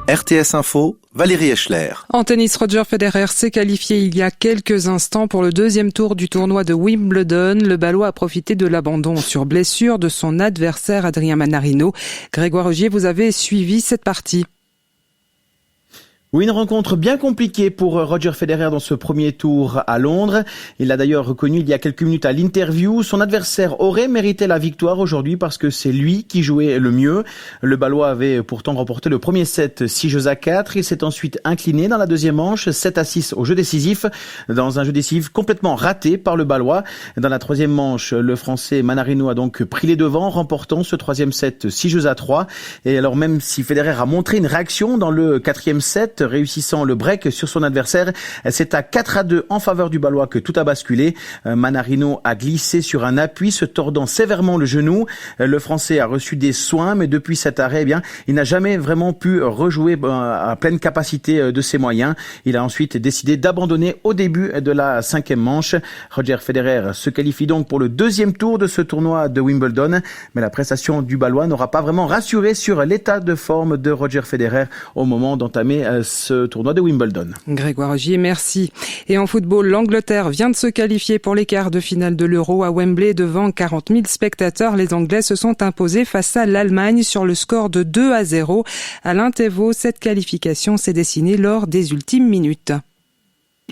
RTS Info, Valérie Eschler. En tennis, Roger Federer s'est qualifié il y a quelques instants pour le deuxième tour du tournoi de Wimbledon. Le Balois a profité de l'abandon sur blessure de son adversaire Adrien Manarino. Grégoire Augier, vous avez suivi cette partie. Oui, une rencontre bien compliquée pour Roger Federer dans ce premier tour à Londres. Il l'a d'ailleurs reconnu il y a quelques minutes à l'interview. Son adversaire aurait mérité la victoire aujourd'hui parce que c'est lui qui jouait le mieux. Le Balois avait pourtant remporté le premier set 6-4. Il s'est ensuite incliné dans la deuxième manche 7-6 au jeu décisif, dans un jeu décisif complètement raté par le Balois. Dans la troisième manche, le Français Manarino a donc pris les devants, remportant ce troisième set 6-3. Et alors même si Federer a montré une réaction dans le quatrième set, réussissant le break sur son adversaire, c'est à 4-2 en faveur du Balois que tout a basculé. Manarino a glissé sur un appui, se tordant sévèrement le genou. Le Français a reçu des soins, mais depuis cet arrêt, il n'a jamais vraiment pu rejouer à pleine capacité de ses moyens. Il a ensuite décidé d'abandonner au début de la cinquième manche. Roger Federer se qualifie donc pour le deuxième tour de ce tournoi de Wimbledon, mais la prestation du Balois n'aura pas vraiment rassuré sur l'état de forme de Roger Federer au moment d'entamer ce tournoi de Wimbledon. Grégoire Augier, merci. Et en football, l'Angleterre vient de se qualifier pour les quarts de finale de l'Euro à Wembley devant 40 000 spectateurs. Les Anglais se sont imposés face à l'Allemagne sur le score de 2-0. Alain Thévault, cette qualification s'est dessinée lors des ultimes minutes.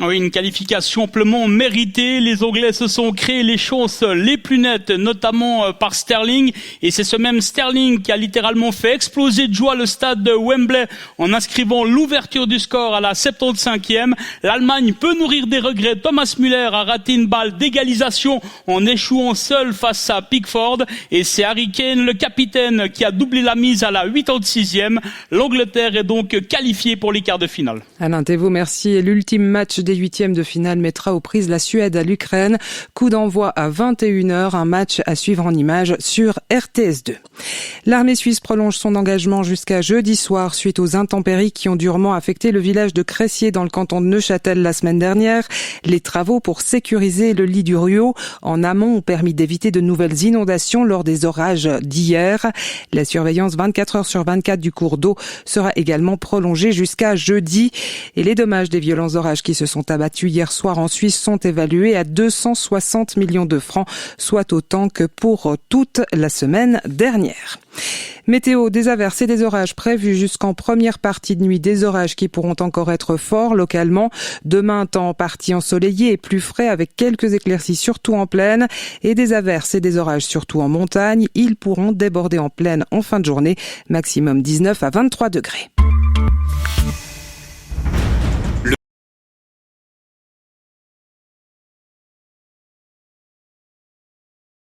Oui, une qualification amplement méritée. Les Anglais se sont créés les chances les plus nettes, notamment par Sterling. Et c'est ce même Sterling qui a littéralement fait exploser de joie le stade de Wembley en inscrivant l'ouverture du score à la 75e. L'Allemagne peut nourrir des regrets. Thomas Müller a raté une balle d'égalisation en échouant seul face à Pickford. Et c'est Harry Kane, le capitaine, qui a doublé la mise à la 86e. L'Angleterre est donc qualifiée pour les quarts de finale. Alain Thévault, merci. Et l'ultime match des huitièmes de finale mettra aux prises la Suède à l'Ukraine. Coup d'envoi à 21h, un match à suivre en images sur RTS2. L'armée suisse prolonge son engagement jusqu'à jeudi soir suite aux intempéries qui ont durement affecté le village de Cressier dans le canton de Neuchâtel la semaine dernière. Les travaux pour sécuriser le lit du Ruau en amont ont permis d'éviter de nouvelles inondations lors des orages d'hier. La surveillance 24 heures sur 24 du cours d'eau sera également prolongée jusqu'à jeudi. Et les dommages des violents orages qui se sont abattus hier soir en Suisse sont évalués à 260 millions de francs, soit autant que pour toute la semaine dernière. Météo, des averses et des orages prévus jusqu'en première partie de nuit. Des orages qui pourront encore être forts localement. Demain, temps en partie ensoleillé et plus frais avec quelques éclaircies surtout en plaine. Et des averses et des orages surtout en montagne. Ils pourront déborder en plaine en fin de journée. Maximum 19 à 23 degrés.